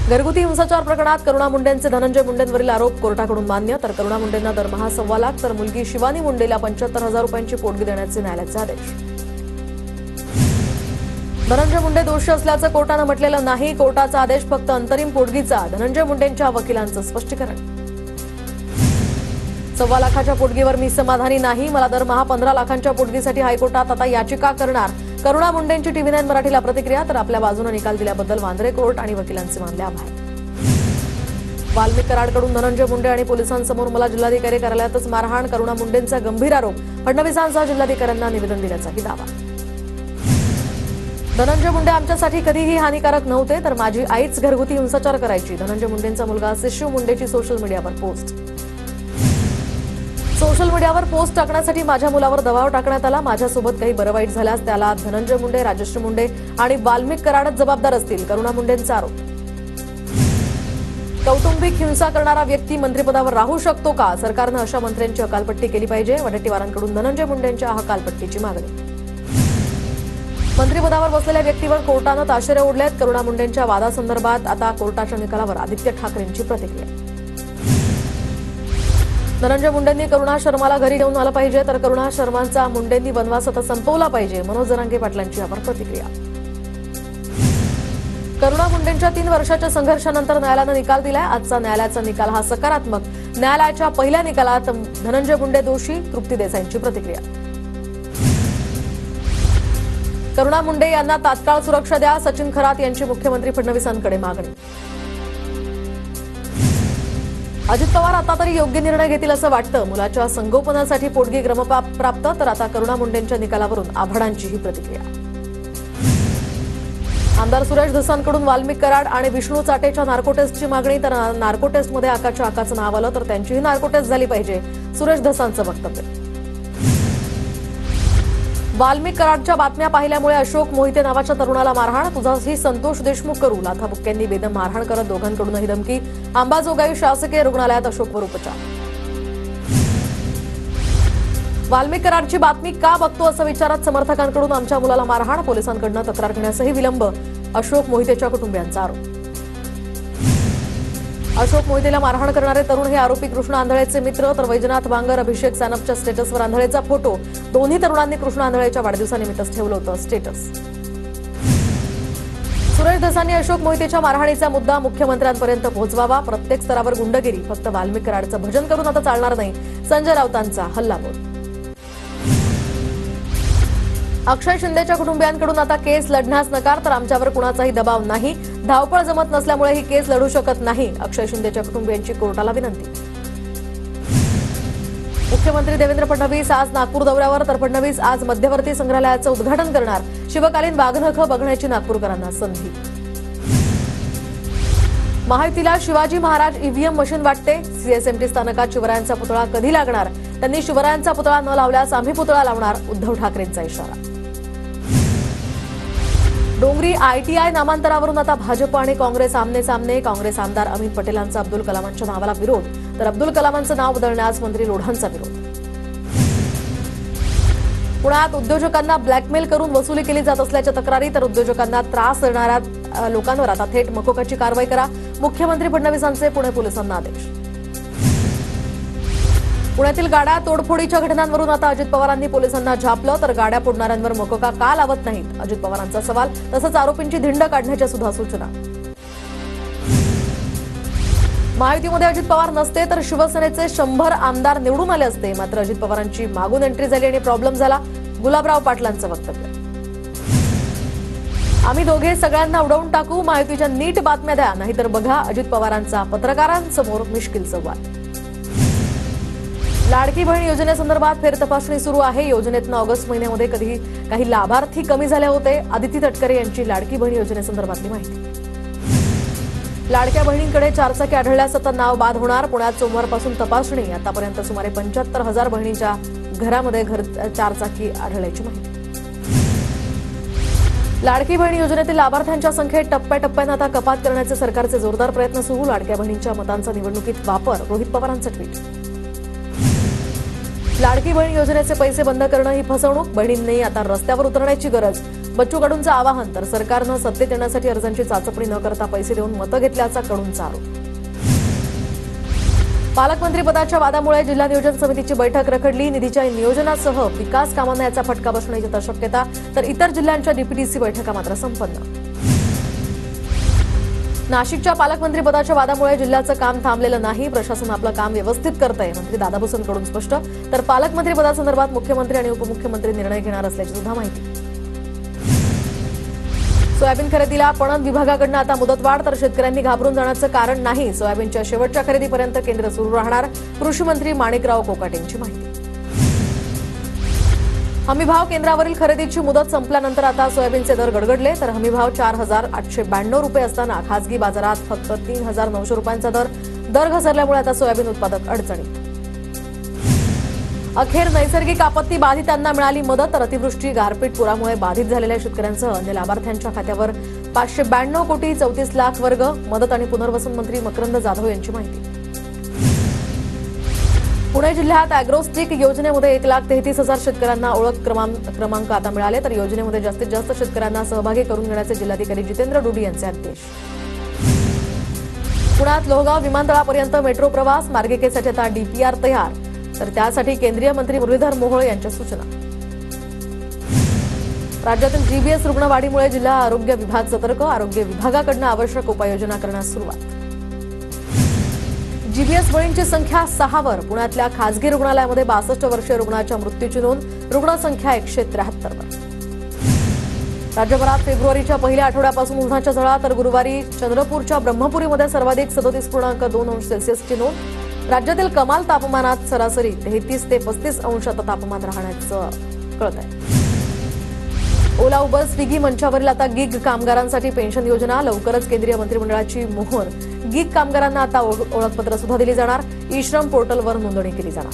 घरगुती हिंसाचार प्रकरणात करुणा मुंडेंचे धनंजय मुंडेंवरील आरोप कोर्टाकडून मान्य. तर करुणा मुंडेंना दरमहा 1.25 लाख तर मुलगी शिवानी मुंडेला 75,000 रुपयांची पोटगी देण्याचे न्यायालयाचे आदेश. धनंजय मुंडे दोषी असल्याचं कोर्टानं म्हटलेलं नाही. कोर्टाचा आदेश फक्त अंतरिम पोटगीचा. धनंजय मुंडेंच्या वकिलांचं स्पष्टीकरण. 1.25 लाखाच्या पोटगीवर मी समाधानी नाही. मला दरमहा 15 लाखांच्या पोटगीसाठी हायकोर्टात आता याचिका करणार. करुणा मुंडेंची TV9 मराठीला प्रतिक्रिया. तर आपल्या बाजूने निकाल दिल्याबद्दल वांद्रे कोर्ट आणि वकिलांचे मानले आभार. वाल्मिक कराडकडून धनंजय मुंडे आणि पोलिसांसमोर मला जिल्हाधिकारी कार्यालयातच मारहाण. करुणा मुंडेंचा गंभीर आरोप. फडणवीसांसह जिल्हाधिकाऱ्यांना निवेदन दिल्याचाही दावा. धनंजय मुंडे आमच्यासाठी कधीही हानिकारक नव्हते. तर माझी आईच घरगुती हिंसाचार करायची. धनंजय मुंडेंचा मुलगा शिशू मुंडेची सोशल मीडियावर पोस्ट. सोशल मीडियावर पोस्ट टाकण्यासाठी माझ्या मुलावर दबाव टाकण्यात आला. माझ्यासोबत काही बरं वाईट झाल्यास त्याला धनंजय मुंडे, राजश्री मुंडे आणि वाल्मिक कराडच जबाबदार असतील. करुणा मुंडेंचा आरोप. कौटुंबिक हिंसा करणारा व्यक्ती मंत्रिपदावर राहू शकतो का? सरकारनं अशा मंत्र्यांची हकालपट्टी केली पाहिजे. वडेट्टीवारांकडून धनंजय मुंडेंच्या हकालपट्टीची मागणी. मंत्रिपदावर बसलेल्या व्यक्तीवर कोर्टानं ताशेरे ओढलेत. करुणा मुंडेंच्या वादासंदर्भात आता कोर्टाच्या निकालावर आदित्य ठाकरेंची प्रतिक्रिया. धनंजय मुंडेंनी करुणा शर्माला घरी घेऊन आलं पाहिजे. तर करुणा शर्मांचा मुंडेंनी वनवास आता संपवला पाहिजे. मनोज जरांगे पाटलांची यावर प्रतिक्रिया. करुणा मुंडेंच्या 3 वर्षाच्या संघर्षानंतर न्यायालयानं निकाल दिलाय. आजचा न्यायालयाचा निकाल हा सकारात्मक. न्यायालयाच्या पहिल्या निकालात धनंजय मुंडे दोषी, तृप्ती देसाईंची प्रतिक्रिया. करुणा मुंडे यांना तात्काळ सुरक्षा द्या. सचिन खरात यांची मुख्यमंत्री फडणवीसांकडे मागणी. अजित पवार आता तरी योग्य निर्णय घेतील असं वाटतं. मुलाच्या संगोपनासाठी पोटगी क्रमप्राप्त. तर आता करुणा मुंडेंच्या निकालावरून आभाडांची ही प्रतिक्रिया. आमदार सुरेश धसांकडून वाल्मिक कराड आणि विष्णू चाटेच्या नार्को टेस्टची मागणी. तर नार्को टेस्टमध्ये आकाशच्या आकाचं नाव आलं तर त्यांचीही नार्को टेस्ट झाली पाहिजे. सुरेश धसांचं वक्तव्य. वाल्मिक कराडच्या बातम्या पाहिल्यामुळे अशोक मोहिते नावाच्या तरुणाला मारहाण. तुझाही संतोष देशमुख करू. लाथाबुक्क्यांनी बेदम मारहाण करत दोघांकडूनही धमकी. अंबाजोगाई शासकीय रुग्णालयात अशोकवर उपचार. वाल्मिक कराडची बातमी का बघतो असं विचारत समर्थकांकडून आमच्या मुलाला मारहाण. पोलिसांकडून तक्रार घेण्यासही विलंब. अशोक मोहितेच्या कुटुंबियांचा आरोप. अशोक मोहितेला मारहाण करणारे तरुण हे आरोपी कृष्ण आंधळेचे मित्र. तर वैजनाथ बांगर, अभिषेक सानपच्या स्टेटसवर आंधळेचा फोटो. दोन्ही तरुणांनी कृष्ण आंधळेच्या वाढदिवसानिमित्तच ठेवलं होतं स्टेटस. सुरेश धसांनी अशोक मोहितेच्या मारहाणीचा मुद्दा मुख्यमंत्र्यांपर्यंत पोहोचवावा. प्रत्येक स्तरावर गुंडगिरी. फक्त वाल्मिक कराडचं भजन करून आता चालणार नाही. संजय राऊतांचा हल्लाबोल. अक्षय शिंदेच्या कुटुंबियांकडून आता केस लढण्यास नकार. तर आमच्यावर कुणाचाही दबाव नाही. धावपळ जमत नसल्यामुळे ही केस लढू शकत नाही. अक्षय शिंदेच्या कुटुंबियांची कोर्टाला विनंती. मुख्यमंत्री देवेंद्र फडणवीस आज नागपूर दौऱ्यावर. तर फडणवीस आज मध्यवर्ती संग्रहालयाचं उद्घाटन करणार. शिवकालीन वाघनखं बघण्याची नागपूरकरांना संधी. महायुतीला शिवाजी महाराज ईव्हीएम मशीन वाटते. सीएसएमटी स्थानकात शिवरायांचा पुतळा कधी लागणार? त्यांनी शिवरायांचा पुतळा न लावल्यास आम्ही पुतळा लावणार. उद्धव ठाकरेंचा इशारा. डोंगरी ITI नामांतरावरून आता भाजप आणि काँग्रेस आमने सामने. काँग्रेस आमदार अमित पटेलांचा अब्दुल कलामांच्या नावाला विरोध. तर अब्दुल कलामांचं नाव बदलण्यास मंत्री लोढांचा विरोध. पुण्यात उद्योजकांना ब्लॅकमेल करून वसुली केली जात असल्याच्या तक्रारी. तर उद्योजकांना त्रास देणाऱ्या लोकांवर आता थेट मकोकाची कारवाई करा. मुख्यमंत्री फडणवीसांचे पुणे पोलिसांना आदेश. पुण्यातील गाड्या तोडफोडीच्या घटनांवरून आता अजित पवारांनी पोलिसांना झापलं. तर गाड्या फोडणाऱ्यांवर मकोका का लावत नाहीत? अजित पवारांचा सवाल. तसंच आरोपींची धिंड काढण्याच्या सुद्धा सूचना. महायुतीमध्ये अजित पवार नसते तर शिवसेनेचे 100 आमदार निवडून आले असते. मात्र अजित पवारांची मागून एंट्री झाली आणि प्रॉब्लेम झाला. गुलाबराव पाटलांचं वक्तव्य. आम्ही दोघे सगळ्यांना उडवून टाकू. महायुतीच्या नीट बातम्या द्या, नाहीतर बघा अजित पवारांचा पत्रकारांसमोर मिश्किल संवाद. लाडकी बहीण योजनेसंदर्भात फेरतपासणी सुरू आहे. योजनेतनं ऑगस्ट महिन्यामध्ये काही लाभार्थी कमी झाले होते. आदिती तटकरे यांची लाडकी बहीण योजनेसंदर्भातली माहिती. लाडक्या बहिणींकडे 4 चाकी आढळल्यास आता नाव बाद होणार. पुण्यात सोमवारपासून तपासणी. आतापर्यंत सुमारे 75,000 बहिणींच्या घरामध्ये 4 चाकी आढळल्याची माहिती. लाडकी बहीण योजनेतील लाभार्थ्यांच्या संख्येत टप्प्याटप्प्यानं आता कपात करण्याचे सरकारचे जोरदार प्रयत्न सुरू. लाडक्या बहिणींच्या मतांचा निवडणुकीत वापर. रोहित पवारांचं ट्विट. लाडकी बहीण योजनेचे पैसे बंद करणं ही फसवणूक. बहिणींनी आता रस्त्यावर उतरण्याची गरज. बच्चू कडूंचं आवाहन, तर सरकारनं सत्तेत येण्यासाठी अर्जांची चाचपणी न करता पैसे देऊन मतं घेतल्याचा कडूंचा आरोप. पालकमंत्रीपदाच्या वादामुळे जिल्हा नियोजन समितीची बैठक रखडली. निधीच्या नियोजनासह विकास कामांना याचा फटका बसण्याची शक्यता, तर इतर जिल्ह्यांच्या डीपीडीसी बैठका मात्र संपन्न. नाशिकच्या पालकमंत्रीपदाच्या वादामुळे जिल्ह्याचं काम थांबलेलं नाही. प्रशासन आपलं काम व्यवस्थित करतंय, मंत्री दादा भुसेंकडून स्पष्ट. तर पालकमंत्रीपदासंदर्भात मुख्यमंत्री आणि उपमुख्यमंत्री निर्णय घेणार असल्याची सुद्धा माहिती. सोयाबीन खरेदीला पणन विभागाकडून आता मुदतवाढ, तर शेतकऱ्यांनी घाबरून जाण्याचं कारण नाही. सोयाबीनच्या शेवटच्या खरेदीपर्यंत केंद्र सुरू राहणार. कृषी मंत्री माणिकराव कोकाटेंची माहिती. हमीभाव केंद्रावरील खरेदीची मुदत संपल्यानंतर आता सोयाबीनचे दर गडगडले, तर हमीभाव 4,892 रुपये असताना खासगी बाजारात फक्त 3,900 रुपयांचा दर घसरल्यामुळे आता सोयाबीन उत्पादक अडचणीत. अखेर नैसर्गिक आपत्ती बाधितांना मिळाली मदत, तर अतिवृष्टी, गारपीट, पुरामुळे बाधित झालेल्या शेतकऱ्यांसह अन्य लाभार्थ्यांच्या खात्यावर 592 कोटी 34 लाख वर्ग. मदत आणि पुनर्वसन मंत्री मकरंद जाधव यांची माहिती. पुणे जिल्ह्यात अॅग्रोस्टिक योजनेमध्ये 1,33,000 शेतकऱ्यांना ओळख क्रमांक आता मिळाले, तर योजनेमध्ये जास्तीत जास्त शेतकऱ्यांना सहभागी करून घेण्याचे जिल्हाधिकारी जितेंद्र डुडी यांचे आदेश. पुण्यात लोहगाव विमानतळापर्यंत मेट्रो प्रवास मार्गिकेसाठी आता डीपीआर तयार, तर त्यासाठी केंद्रीय मंत्री मुरलीधर मोहोळ यांच्या सूचना. राज्यातील जीबीएस रुग्णवाढीमुळे जिल्हा आरोग्य विभाग सतर्क, आरोग्य विभागाकडून आवश्यक उपाययोजना करण्यास सुरुवात. जीबीएस बळींची संख्या 6वर, पुण्यातल्या खासगी रुग्णालयामध्ये 62 वर्षीय रुग्णाच्या मृत्यूची नोंद, रुग्णसंख्या 173वर. राज्यभरात फेब्रुवारीच्या पहिल्या आठवड्यापासून उन्हाच्या झळा, तर गुरुवारी चंद्रपूरच्या ब्रह्मपुरीमध्ये सर्वाधिक 37.2 अंश सेल्सिअसची नोंद. राज्यातील कमाल तापमानात सरासरी 33 ते 35 अंश तापमान राहण्याचं कळत आहे. ओला, उबर, स्विगी मंचावरील आता गिग कामगारांसाठी पेन्शन योजना, लवकरच केंद्रीय मंत्रिमंडळाची मोहर. गिग कामगारांना आता ओळखपत्र सुद्धा दिली जाणार. ई श्रम पोर्टलवर नोंदणी केली जाणार.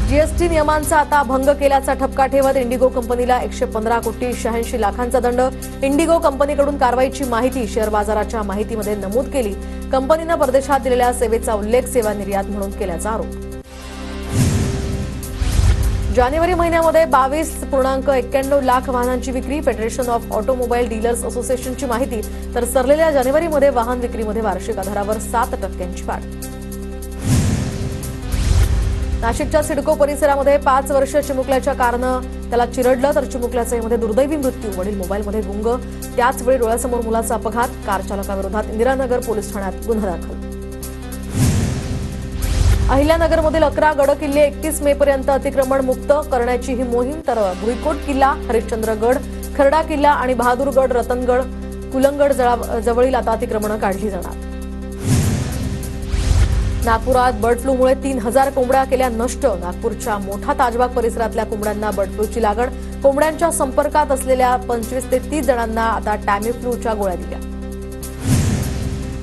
जीएसटी नियमांचा आता भंग केल्याचा ठपका ठेवत इंडिगो कंपनीला 115 कोटी 86 लाखांचा दंड. इंडिगो कंपनीकडून कारवाईची माहिती शेअर बाजाराच्या माहितीमध्ये नमूद केली. कंपनीनं परदेशात दिलेल्या सेवेचा उल्लेख सेवा निर्यात म्हणून केल्याचा आरोप. जानेवारी महिन्यामध्ये 22.91 लाख वाहनांची विक्री, फेडरेशन ऑफ ऑटोमोबाईल डीलर्स असोसिएशनची माहिती. तर सरलेल्या जानेवारीमध्ये वाहन विक्रीमध्ये वार्षिक आधारावर 7% वाढ. नाशिकच्या सिडको परिसरामध्ये 5 वर्ष चिमुकल्याच्या कारनं त्याला चिरडलं, तर चिमुकल्याचा यामध्ये दुर्दैवी मृत्यू. वडील मोबाईलमध्ये गुंग, त्याचवेळी डोळ्यासमोर मुलाचा अपघात. कार चालकाविरोधात इंदिरानगर पोलीस ठाण्यात गुन्हा दाखल. अहिल्यानगरमधील 11 गड किल्ले 31 मे पर्यंत अतिक्रमण मुक्त करण्याची ही मोहीम. तर भुईकोट किल्ला, हरिश्चंद्रगड, खरडा किल्ला आणि बहादूरगड, रतनगड, कुलंगड जवळील आता अतिक्रमणं काढली जाणार. नागपुरात बर्ड फ्लूमुळे 3,000 कोंबड्या केल्या नष्ट. नागपूरच्या मोठा ताजबाग परिसरातल्या कोंबड्यांना बर्ड फ्लूची लागण. कोंबड्यांच्या संपर्कात असलेल्या 25 ते 30 जणांना आता टॅमीफ्लूच्या गोळ्या दिल्या.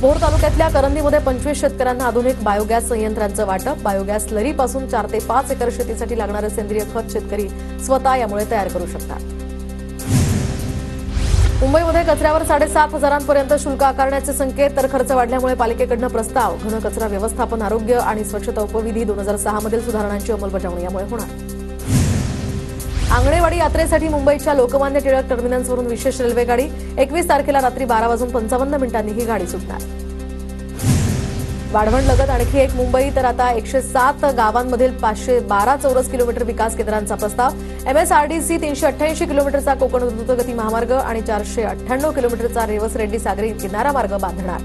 भोर तालुक्यातल्या करंदीमध्ये 25 शेतकऱ्यांना आधुनिक बायोगॅस संयंत्रांचं वाटप. बायोगॅस स्लरीपासून 4 ते 5 एकर शेतीसाठी लागणारे सेंद्रिय खत शेतकरी स्वतः यामुळे तयार करू शकतात. मुंबईमध्ये कचऱ्यावर 7,500 पर्यंत शुल्क आकारण्याचे संकेत, तर खर्च वाढल्यामुळे पालिकेकडून प्रस्ताव. घन कचरा व्यवस्थापन, आरोग्य आणि स्वच्छता उपविधी 2006 मधील सुधारणांची अंमलबजावणी यामुळे होणार. आंगणेवाडी यात्रेसाठी मुंबईच्या लोकमान्य टिळक टर्मिनसवरून विशेष रेल्वेगाडी. 21 तारखेला रात्री 12:55 ही गाडी सुटणार. वाढवण लगत आणखी एक मुंबई, तर आता 107 गावांमधील 512 चौरस किलोमीटर विकास केंद्रांचा प्रस्ताव. एमएसआरडीसी 388 किलोमीटरचा कोकण द्रुतगती महामार्ग आणि 498 किलोमीटरचा रेवस रेड्डी सागरी किनारा मार्ग बांधणार.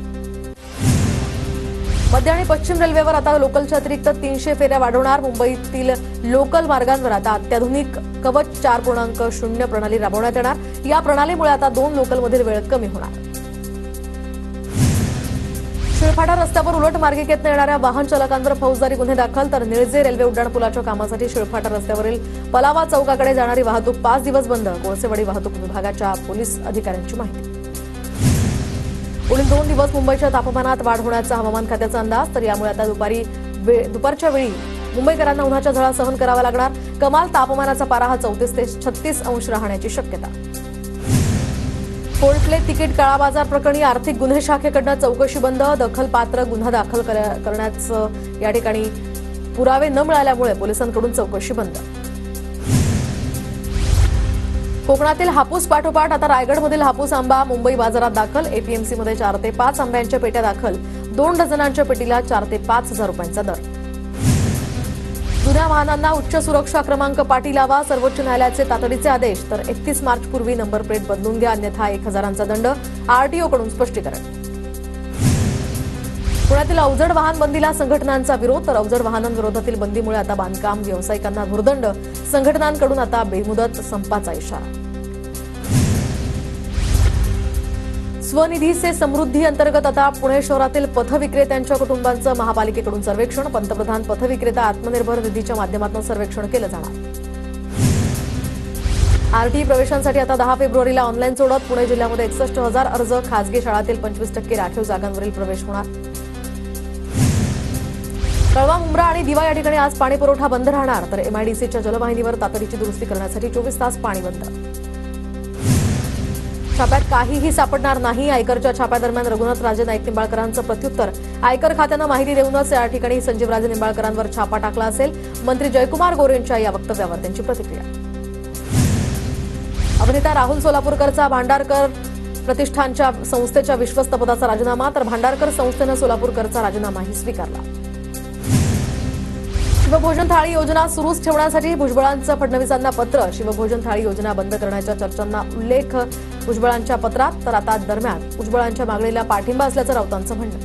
मध्य आणि पश्चिम रेल्वेवर आता लोकलच्या अतिरिक्त 300 फेऱ्या वाढवणार. मुंबईतील लोकल मार्गांवर आता अत्याधुनिक कवच 4.0 प्रणाली राबवण्यात येणार. या प्रणालीमुळे आता 2 लोकलमधील वेळ कमी होणार. शिळफाटा रस्त्यावर उलट मार्गिकेतनं येणाऱ्या वाहन चालकांवर फौजदारी गुन्हे दाखल. तर निळजे रेल्वे उड्डाणपुलाच्या कामासाठी शिळफाटा रस्त्यावरील पलावा चौकाकडे जाणारी वाहतूक 5 दिवस बंद. कोळसेवाडी वाहतूक विभागाच्या पोलीस अधिकाऱ्यांची माहिती. पुढील 2 दिवस मुंबईच्या तापमानात वाढ होण्याचा हवामान खात्याचा अंदाज. तर यामुळे आता दुपारच्या वेळी मुंबईकरांना उन्हाच्या झळा सहन करावा लागणार. कमाल तापमानाचा पारा हा 34 ते 36 अंश राहण्याची शक्यता. कोल्ड प्ले तिकीट काळाबाजार प्रकरणी आर्थिक गुन्हे शाखेकडून चौकशी बंद. दखलपात्र गुन्हा दाखल करण्याचं या ठिकाणी पुरावे न मिळाल्यामुळे पोलिसांकडून चौकशी बंद. कोकणातील हापूस पाठोपाठ आता रायगडमधील हापूस आंबा मुंबई बाजारात दाखल. एपीएमसी मध्ये 4 ते 5 आंब्यांच्या पेट्या दाखल. 2 डझनांच्या पेटीला 4 ते 5 हजार रुपयांचा दर. जुन्या वाहनांना उच्च सुरक्षा क्रमांक पाटी लावा. सर्वोच्च न्यायालयाचे तातडीचे आदेश. तर 31 मार्च पूर्वी नंबर प्लेट बदलून द्या, अन्यथा 1000चा दंड. आरटीओकडून स्पष्टीकरण. पुण्यातील अवजड वाहन बंदीला संघटनांचा विरोध. तर अवजड वाहनांविरोधातील बंदीमुळे आता बांधकाम व्यावसायिकांना भुर्दंड. संघटनांकडून आता बेमुदत संपाचा इशारा. स्वनिधी से समृद्धी अंतर्गत आता पुणे शहरातील पथविक्रेत्यांच्या कुटुंबांचं महापालिकेकडून सर्वेक्षण. पंतप्रधान पथविक्रेता आत्मनिर्भर निधीच्या माध्यमातून सर्वेक्षण केलं जाणार. आरटी प्रवेशांसाठी आता 10 फेब्रुवारीला ऑनलाईन सोडत. पुणे जिल्ह्यामध्ये 61,000 अर्ज. खासगी शाळांतील 25% राखीव जागांवरील प्रवेश होणार. कळवा, मुंब्रा आणि दिवा या ठिकाणी आज पाणी पुरवठा बंद राहणार. तर एमआयडीसीच्या जलवाहिनीवर तातडीची दुरुस्ती करण्यासाठी 24 तास पाणी बंद. छाप्यात काहीही सापडणार नाही. आयकरच्या छाप्यादरम्यान रघुनाथराजे नाईक निंबाळकरांचं प्रत्युत्तर. आयकर खात्यानं माहिती देऊनच या ठिकाणी संजीवराजे निंबाळकरांवर छापा टाकला असेल. मंत्री जयकुमार गोरेंच्या या वक्तव्यावर त्यांची प्रतिक्रिया. अभिनेता राहुल सोलापूरकरचा भांडारकर प्रतिष्ठानच्या संस्थेच्या विश्वस्त पदाचा राजीनामा. तर भांडारकर संस्थेनं सोलापूरकरचा राजीनामाही स्वीकारला. शिवभोजन थाळी योजना सुरूच ठेवण्यासाठी भुजबळांचं फडणवीसांना पत्र. शिवभोजन थाळी योजना बंद करण्याच्या चर्चांना उल्लेख भुजबळांच्या पत्रात. तर आता दरम्यान भुजबळांच्या मागणीला पाठिंबा असल्याचं राऊतांचं म्हणणं.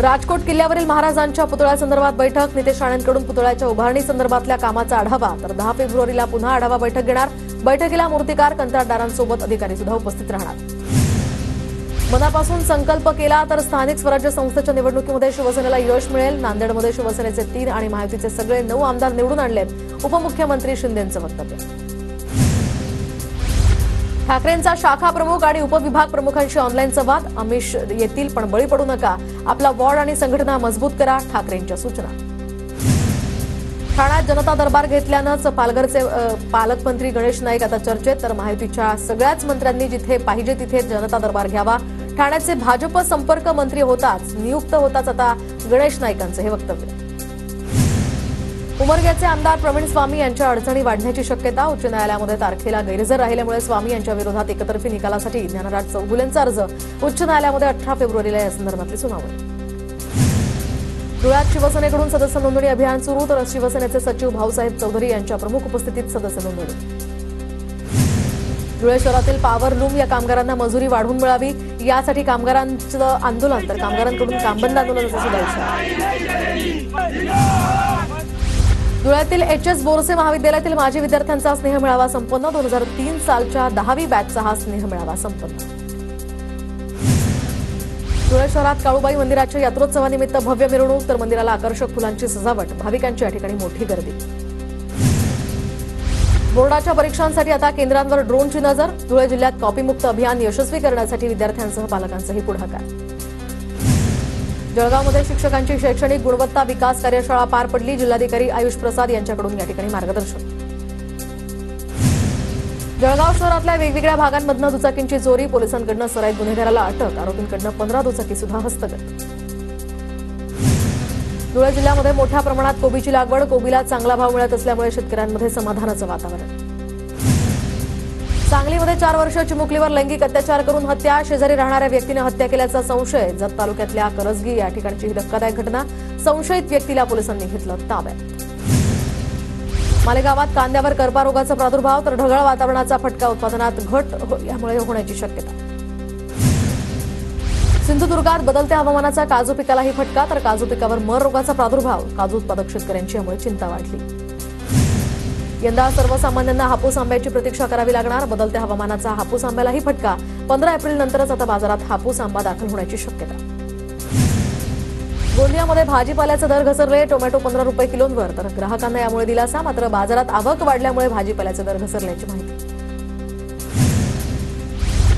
राजकोट किल्ल्यावरील महाराजांच्या पुतळ्यासंदर्भात बैठक. नितेश राणेंकडून पुतळ्याच्या उभारणी संदर्भातल्या कामाचा आढावा. तर 10 फेब्रुवारीला पुन्हा आढावा बैठक घेणार. बैठकीला मूर्तिकार, कंत्राटदारांसोबत अधिकारी सुद्धा उपस्थित राहणार. मनापासून संकल्प केला तर स्थानिक स्वराज्य संस्थेच्या निवडणुकीमध्ये शिवसेनेला यश मिळेल. नांदेडमध्ये शिवसेनेचे 3 आणि महायुतीचे सगळे 9 आमदार निवडून आणलेत. उपमुख्यमंत्री शिंदेंचं वक्तव्य. ठाकरेंचा शाखा प्रमुख आणि उपविभाग प्रमुखांशी ऑनलाईन संवाद. अमिष येतील पण बळी पडू नका. आपला वॉर्ड आणि संघटना मजबूत करा. ठाकरेंच्या सूचना. ठाण्यात जनता दरबार घेतल्यानंच पालघरचे पालकमंत्री गणेश नाईक आता चर्चेत. तर महायुतीच्या सगळ्याच मंत्र्यांनी जिथे पाहिजे तिथे जनता दरबार घ्यावा. ठाण्याचे भाजप संपर्क मंत्री नियुक्त होताच आता गणेश नाईकांचं हे वक्तव्य. उमरग्याचे आमदार प्रवीण स्वामी यांच्या अडचणी वाढण्याची शक्यता. उच्च न्यायालयामध्ये तारखेला गैरहजर राहिल्यामुळे स्वामी यांच्या विरोधात एकतर्फी निकालासाठी ज्ञानराज चौगुलेंचा अर्ज. उच्च न्यायालयामध्ये 18 फेब्रुवारीला या संदर्भातली सुनावणी. धुळ्यात शिवसेनेकडून सदस्य नोंदणी अभियान सुरू. तर शिवसेनेचे सचिव भाऊसाहेब चौधरी यांच्या प्रमुख उपस्थितीत सदस्य नोंदणी. धुळे शहरातील पॉवर लूम या कामगारांना मजुरी वाढवून मिळावी यासाठी कामगारांचं आंदोलन. तर कामगारांकडून कामबंद आंदोलनाचा सुद्धा इशारा. धुळ्यातील एचएस बोरसे महाविद्यालयातील माजी विद्यार्थ्यांचा स्नेह मेळावा संपन्न. 2003 सालच्या 10वी बॅचचा हा स्नेह मेळावा संपन्न. धुळे शहरात काळूबाई मंदिराच्या यात्रोत्सवानिमित्त भव्य मिरवणूक. तर मंदिराला आकर्षक फुलांची सजावट. भाविकांची या ठिकाणी मोठी गर्दी. बोर्डाच्या परीक्षांसाठी आता केंद्रांवर ड्रोनची नजर. धुळे जिल्ह्यात कॉपीमुक्त अभियान यशस्वी करण्यासाठी विद्यार्थ्यांसह पालकांचाही पुढाकार. जळगावमध्ये शिक्षकांची शैक्षणिक गुणवत्ता विकास कार्यशाळा पार पडली. जिल्हाधिकारी आयुष प्रसाद यांच्याकडून या ठिकाणी मार्गदर्शन. जळगाव शहरातल्या वेगवेगळ्या भागांमधनं दुचाकींची चोरी. पोलिसांकडनं सराईत गुन्हेगाराला अटक. आरोपींकडनं 15 दुचाकी सुद्धा हस्तगत. धुळे जिल्ह्यामध्ये मोठ्या प्रमाणात कोबीची लागवड. कोबीला चांगला भाव मिळत असल्यामुळे शेतकऱ्यांमध्ये समाधानाचं वातावरण. सांगलीमध्ये 4 वर्षीय चिमुकलीवर लैंगिक अत्याचार करून हत्या. शेजारी राहणाऱ्या व्यक्तीने हत्या केल्याचा संशय. जत तालुक्यातल्या करसगी या ठिकाणची ही धक्कादायक घटना. संशयित व्यक्तीला पोलिसांनी घेतलं ताब्यात. मालेगावात कांद्यावर करपा रोगाचा प्रादुर्भाव. तर ढगाळ वातावरणाचा फटका. उत्पादनात घट यामुळे होण्याची शक्यता. सिंधुदुर्गात बदलत्या हवामानाचा काजू पिकालाही फटका. तर काजू पिकावर मर रोगाचा प्रादुर्भाव. काजू उत्पादक शेतकऱ्यांची यामुळे चिंता वाढली. यंदा सर्वसामान्यांना हापूस आंब्याची प्रतीक्षा करावी लागणार. बदलत्या हवामानाचा हापूस आंब्यालाही फटका. 15 एप्रिलनंतरच आता बाजारात हापूस आंबा दाखल होण्याची शक्यता. गोंदियामध्ये भाजीपाल्याचे दर घसरले. टोमॅटो 15 रुपये किलोंवर. तर ग्राहकांना यामुळे दिलासा. मात्र बाजारात आवक वाढल्यामुळे भाजीपाल्याचे दर घसरल्याची माहिती.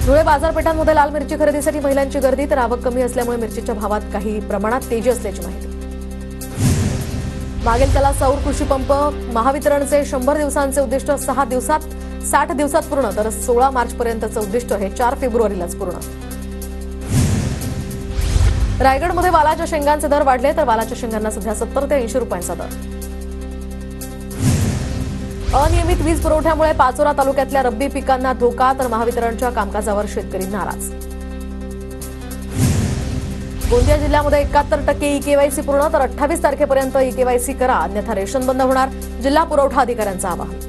धुळे बाजारपेठांमध्ये लाल मिरची खरेदीसाठी महिलांची गर्दी. तर आवक कमी असल्यामुळे मिरचीच्या भावात काही प्रमाणात तेजी असल्याची माहिती. मागेल त्याला सौर कृषी पंप. महावितरणचे 100 दिवसांचे उद्दिष्ट 60 दिवसात पूर्ण. तर 16 मार्चपर्यंतचं उद्दिष्ट हे 4 फेब्रुवारीलाच पूर्ण. रायगडमध्ये वालाच्या शेंगांचे दर वाढले. तर वालाच्या शेंगांना सध्या 70 ते 80 रुपयांचा दर. अनियमित वीज पुरवठ्यामुळे पाचोरा तालुक्यातल्या रब्बी पिकांना धोका, तर महावितरणच्या कामकाजावर शेतकरी नाराज. गोंदिया जिल्ह्यामध्ये 71% ई-केवायसी पूर्ण, तर 28 तारखेपर्यंत ई-केवायसी करा, अन्यथा रेशन बंद होणार, जिल्हा पुरवठा अधिकाऱ्यांचं आवाहन.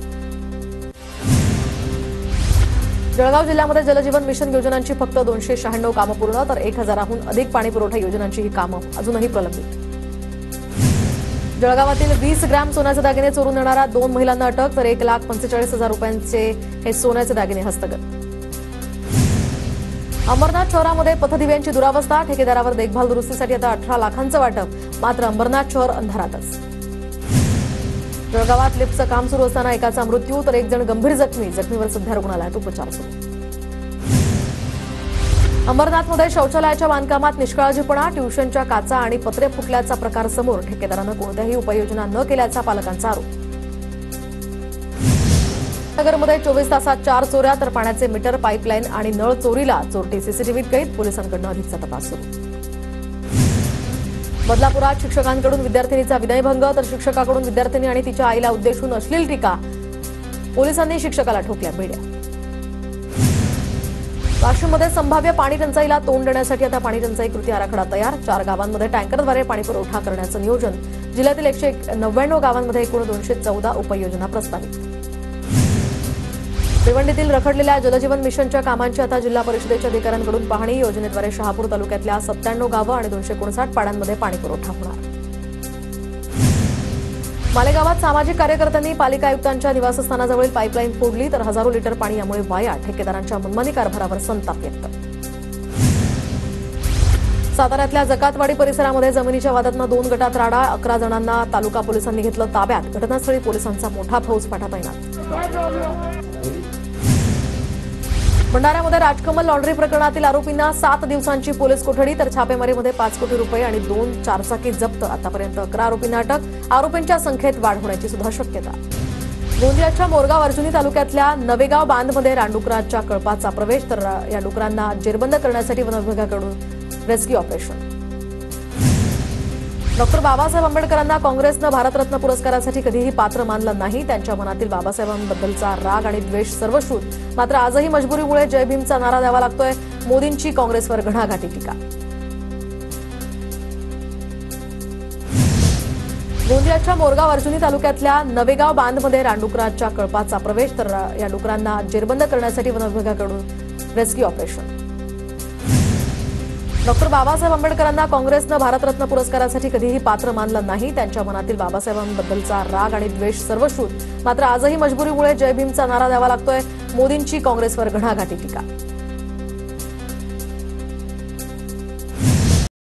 जळगाव जिल्ह्यामध्ये जलजीवन मिशन योजनांची फक्त 296 कामं पूर्ण, तर 1000हून अधिक पाणी पुरवठा योजनांची ही कामं अजूनही प्रलंबित. जळगावातील 20 ग्रॅम सोन्याचे दागिने चोरून नेणाऱ्या 2 महिलांना अटक, तर 1,45,000 रुपयांचे हे सोन्याचे दागिने हस्तगत. अंबरनाथ शहरामध्ये पथदिव्यांची दुरावस्था, ठेकेदारावर देखभाल दुरुस्तीसाठी आता 18 लाखांचं वाटप, मात्र अंबरनाथ शहर अंधारातच. जळगावात लिफ्टचं काम सुरू असताना एकाचा मृत्यू, तर 1 जण गंभीर जखमीवर सध्या रुग्णालयात उपचार सुरू. अंबरनाथमध्ये शौचालयाच्या बांधकामात निष्काळजीपणा, ट्युशनच्या काचा आणि पत्रे फुटल्याचा प्रकार समोर, ठेकेदारानं कोणत्याही उपाययोजना न केल्याचा पालकांचा आरोप. नगरमध्ये 24 तासात 4 चोऱ्या, तर पाण्याचे मीटर, पाईपलाईन आणि नळ चोरीला चोरटी सीसीटीव्हीत कैद, पोलिसांकडून अधिकचा तपास सुरू. बदलापुरात शिक्षकांकडून विद्यार्थिनीचा विनयभंग, तर शिक्षकाकडून विद्यार्थिनी आणि तिच्या आईला उद्देशून अश्लील टीका, पोलिसांनी शिक्षकाला ठोकल्या बेड्या. वाशिममध्ये संभाव्य पाणी टंचाईला तोंड देण्यासाठी आता पाणी टंचाई कृती आराखडा तयार, 4 गावांमध्ये टँकरद्वारे पाणी पुरवठा करण्याचं नियोजन, जिल्ह्यातील 199 गावांमध्ये एकूण 214 उपाययोजना प्रस्तावित. भिवंडीतील रखडलेल्या जलजीवन मिशनच्या कामांची आता जिल्हा परिषदेच्या अधिकाऱ्यांकडून पाहणी, योजनेद्वारे शहापूर तालुक्यातल्या 97 गावं आणि 259 पाड्यांमध्ये पाणी पुरवठा होणार. मालेगावात सामाजिक कार्यकर्त्यांनी पालिका आयुक्तांच्या निवासस्थानाजवळील पाईपलाईन फोडली, तर हजारो लिटर पाणी यामुळे वाया, ठेकेदारांच्या मनमानी कारभारावर संताप व्यक्त. साताऱ्यातल्या जकातवाडी परिसरामध्ये जमिनीच्या वादातनं 2 गटात राडा, 11 जणांना तालुका पोलिसांनी घेतलं ताब्यात, घटनास्थळी पोलिसांचा मोठा फौजफाटा तैनात. भंडाऱ्यामध्ये राजकमल लॉन्ड्री प्रकरणातील आरोपींना 7 दिवसांची पोलीस कोठडी, तर छापेमारीमध्ये 5 कोटी रुपये आणि 2 चारचाकी जप्त, आतापर्यंत 11 आरोपींना अटक, आरोपींच्या संख्येत वाढ होण्याची सुद्धा शक्यता. गोंदियाच्या मोरगाव अर्जुनी तालुक्यातल्या नवेगाव बांधमध्ये रानडुकराच्या कळपाचा प्रवेश, तर या डुकरांना जेरबंद करण्यासाठी वन विभागाकडून रेस्क्यू ऑपरेशन. डॉक्टर बाबासाहेब आंबेडकरांना काँग्रेसनं भारतरत्न पुरस्कारासाठी कधीही पात्र मानलं नाही, त्यांच्या मनातील बाबासाहेबांबद्दलचा राग आणि द्वेष सर्वश्रुत, मात्र आजही मजबुरीमुळे जय भीमचा नारा द्यावा लागतोय, मोदींची काँग्रेसवर घणाघाती टीका. गोंदियाच्या मोरगाव अर्जुनी तालुक्यातल्या नवेगाव बांधमध्ये रानडुकराच्या कळपाचा प्रवेश, तर या डुकरांना जेरबंद करण्यासाठी वन विभागाकडून रेस्क्यू ऑपरेशन. डॉक्टर बाबासाहेब आंबेडकरांना काँग्रेसनं भारतरत्न पुरस्कारासाठी कधीही पात्र मानलं नाही, त्यांच्या मनातील बाबासाहेबांबद्दलचा राग आणि द्वेष सर्वश्रुत, मात्र आजही मजबुरीमुळे जय भीमचा नारा द्यावा लागतोय, मोदींची काँग्रेसवर घणाघाती टीका.